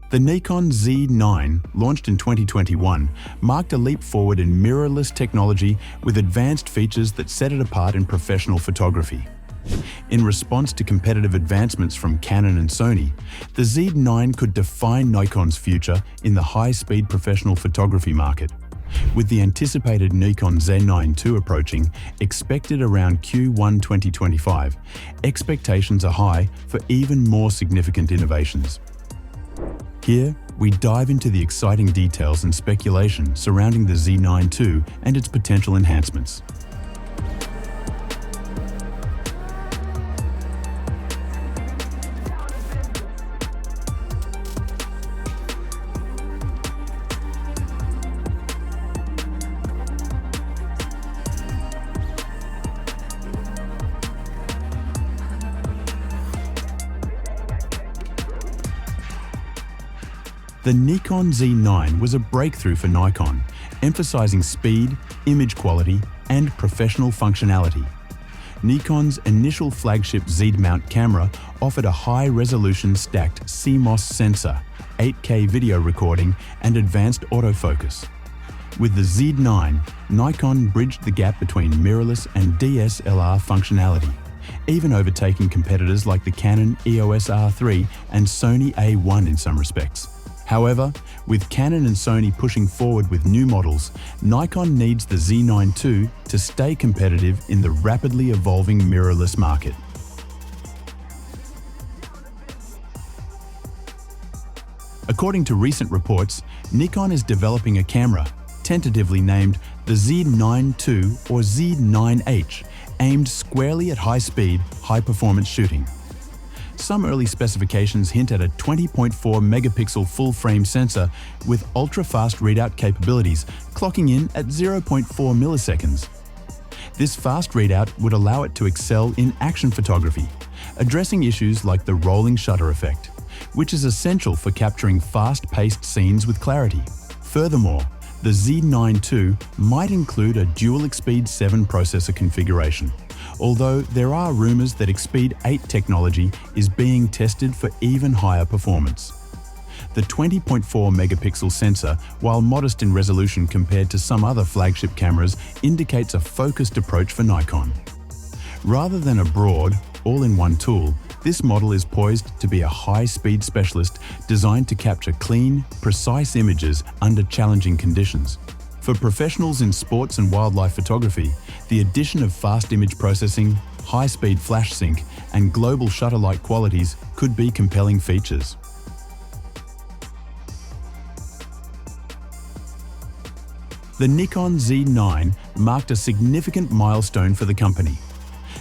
The Nikon Z9, launched in 2021, marked a leap forward in mirrorless technology with advanced features that set it apart in professional photography. In response to competitive advancements from Canon and Sony, the Z9 could define Nikon's future in the high-speed professional photography market. With the anticipated Nikon Z9II approaching, expected around Q1 2025, expectations are high for even more significant innovations. Here, we dive into the exciting details and speculation surrounding the Z9II and its potential enhancements. The Nikon Z9 was a breakthrough for Nikon, emphasizing speed, image quality, and professional functionality. Nikon's initial flagship Z-mount camera offered a high-resolution stacked CMOS sensor, 8K video recording, and advanced autofocus. With the Z9, Nikon bridged the gap between mirrorless and DSLR functionality, even overtaking competitors like the Canon EOS R3 and Sony A1 in some respects. However, with Canon and Sony pushing forward with new models, Nikon needs the Z9II to stay competitive in the rapidly evolving mirrorless market. According to recent reports, Nikon is developing a camera, tentatively named the Z9II or Z9H, aimed squarely at high-speed, high-performance shooting. Some early specifications hint at a 20.4 megapixel full-frame sensor with ultra-fast readout capabilities, clocking in at 0.4 milliseconds. This fast readout would allow it to excel in action photography, addressing issues like the rolling shutter effect, which is essential for capturing fast-paced scenes with clarity. Furthermore, the Z9II might include a dual Expeed 7 processor configuration, although there are rumors that Expeed 8 technology is being tested for even higher performance. The 20.4 megapixel sensor, while modest in resolution compared to some other flagship cameras, indicates a focused approach for Nikon. Rather than a broad, all-in-one tool, this model is poised to be a high-speed specialist designed to capture clean, precise images under challenging conditions. For professionals in sports and wildlife photography, the addition of fast image processing, high-speed flash sync, and global shutter-like qualities could be compelling features. The Nikon Z9 marked a significant milestone for the company.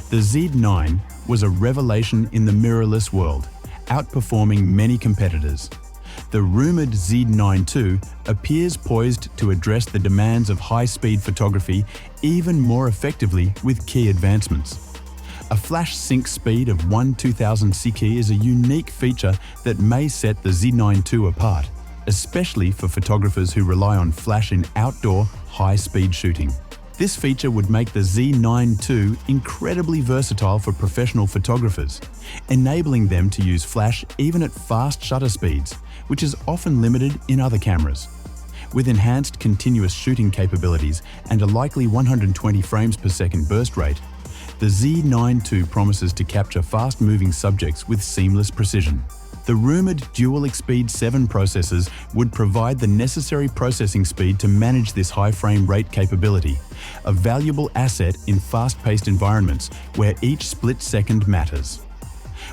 The Z9 was a revelation in the mirrorless world, outperforming many competitors. The rumored Z9II appears poised to address the demands of high-speed photography even more effectively with key advancements. A flash sync speed of 1/2000 ck is a unique feature that may set the Z9II apart, especially for photographers who rely on flash in outdoor, high-speed shooting. This feature would make the Z9II incredibly versatile for professional photographers, enabling them to use flash even at fast shutter speeds, which is often limited in other cameras. With enhanced continuous shooting capabilities and a likely 120 frames per second burst rate, the Z9II promises to capture fast-moving subjects with seamless precision. The rumored dual Expeed 7 processors would provide the necessary processing speed to manage this high frame rate capability, a valuable asset in fast-paced environments where each split second matters.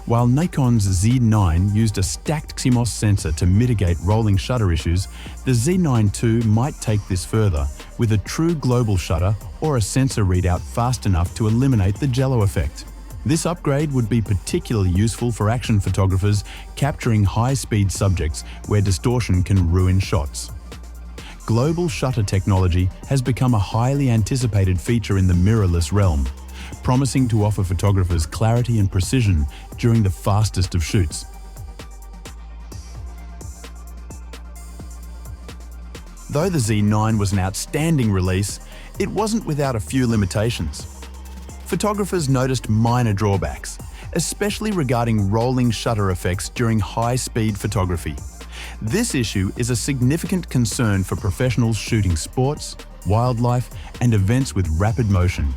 While Nikon's Z9 used a stacked CMOS sensor to mitigate rolling shutter issues, the Z9II might take this further with a true global shutter or a sensor readout fast enough to eliminate the jello effect. This upgrade would be particularly useful for action photographers capturing high-speed subjects where distortion can ruin shots. Global shutter technology has become a highly anticipated feature in the mirrorless realm, promising to offer photographers clarity and precision during the fastest of shoots. Though the Z9 was an outstanding release, it wasn't without a few limitations. Photographers noticed minor drawbacks, especially regarding rolling shutter effects during high-speed photography. This issue is a significant concern for professionals shooting sports, wildlife, and events with rapid motion,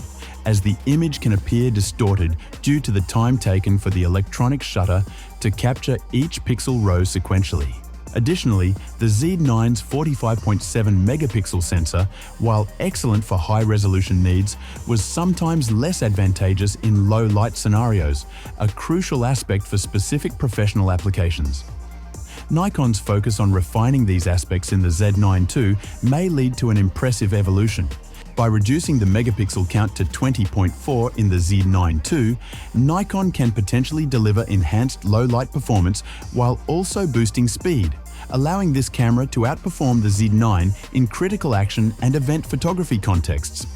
as the image can appear distorted due to the time taken for the electronic shutter to capture each pixel row sequentially. Additionally, the Z9's 45.7 megapixel sensor, while excellent for high-resolution needs, was sometimes less advantageous in low-light scenarios, a crucial aspect for specific professional applications. Nikon's focus on refining these aspects in the Z9II may lead to an impressive evolution. By reducing the megapixel count to 20.4 in the Z9II, Nikon can potentially deliver enhanced low-light performance while also boosting speed, allowing this camera to outperform the Z9 in critical action and event photography contexts.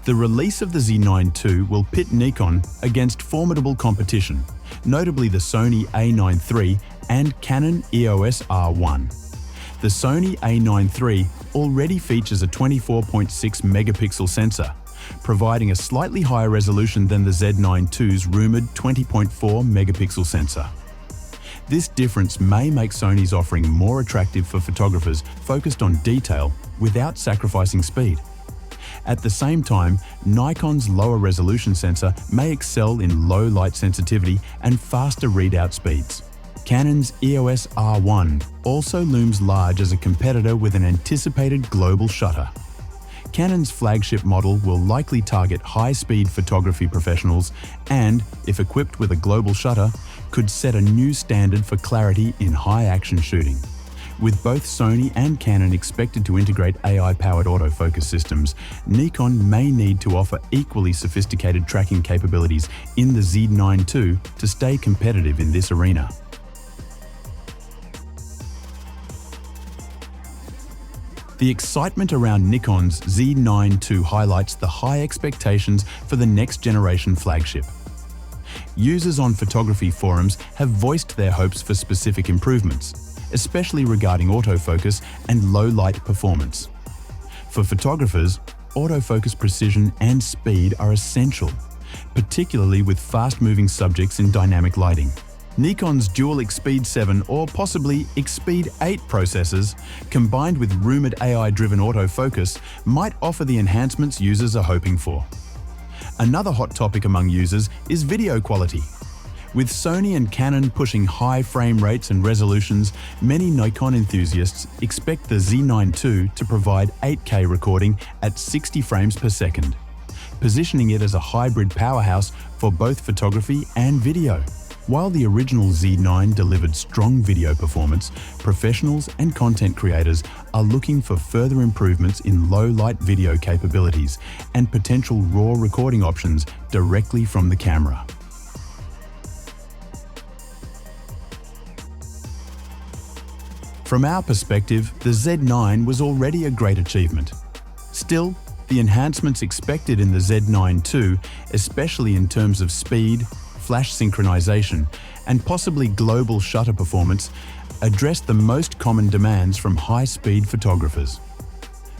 The release of the Z9II will pit Nikon against formidable competition, notably the Sony A9 III and Canon EOS R1. The Sony A9 III already features a 24.6 megapixel sensor, providing a slightly higher resolution than the Z9II's rumored 20.4 megapixel sensor. This difference may make Sony's offering more attractive for photographers focused on detail without sacrificing speed. At the same time, Nikon's lower resolution sensor may excel in low light sensitivity and faster readout speeds. Canon's EOS R1 also looms large as a competitor with an anticipated global shutter. Canon's flagship model will likely target high-speed photography professionals and, if equipped with a global shutter, could set a new standard for clarity in high-action shooting. With both Sony and Canon expected to integrate AI-powered autofocus systems, Nikon may need to offer equally sophisticated tracking capabilities in the Z9II to stay competitive in this arena. The excitement around Nikon's Z9II highlights the high expectations for the next-generation flagship. Users on photography forums have voiced their hopes for specific improvements, especially regarding autofocus and low-light performance. For photographers, autofocus precision and speed are essential, particularly with fast-moving subjects in dynamic lighting. Nikon's dual Xpeed 7 or possibly Xpeed 8 processors, combined with rumored AI-driven autofocus, might offer the enhancements users are hoping for. Another hot topic among users is video quality. With Sony and Canon pushing high frame rates and resolutions, many Nikon enthusiasts expect the Z9II to provide 8K recording at 60 frames per second, positioning it as a hybrid powerhouse for both photography and video. While the original Z9 delivered strong video performance, professionals and content creators are looking for further improvements in low-light video capabilities and potential RAW recording options directly from the camera. From our perspective, the Z9 was already a great achievement. Still, the enhancements expected in the Z9II, especially in terms of speed, flash synchronization, and possibly global shutter performance, address the most common demands from high-speed photographers.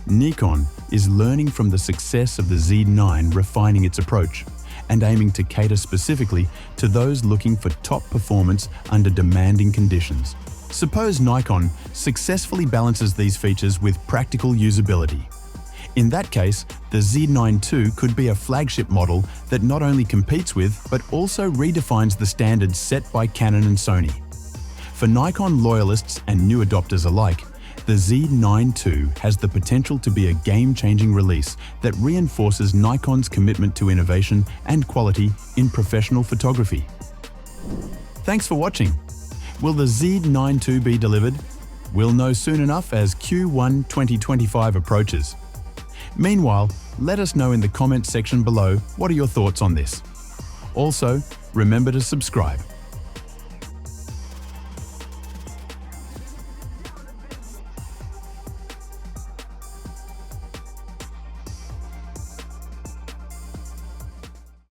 Nikon is learning from the success of the Z9, refining its approach, and aiming to cater specifically to those looking for top performance under demanding conditions. Suppose Nikon successfully balances these features with practical usability. In that case, the Z9II could be a flagship model that not only competes with, but also redefines the standards set by Canon and Sony. For Nikon loyalists and new adopters alike, the Z9II has the potential to be a game-changing release that reinforces Nikon's commitment to innovation and quality in professional photography. Thanks for watching. Will the Z9II be delivered? We'll know soon enough as Q1 2025 approaches. Meanwhile, let us know in the comments section below what are your thoughts on this. Also, remember to subscribe.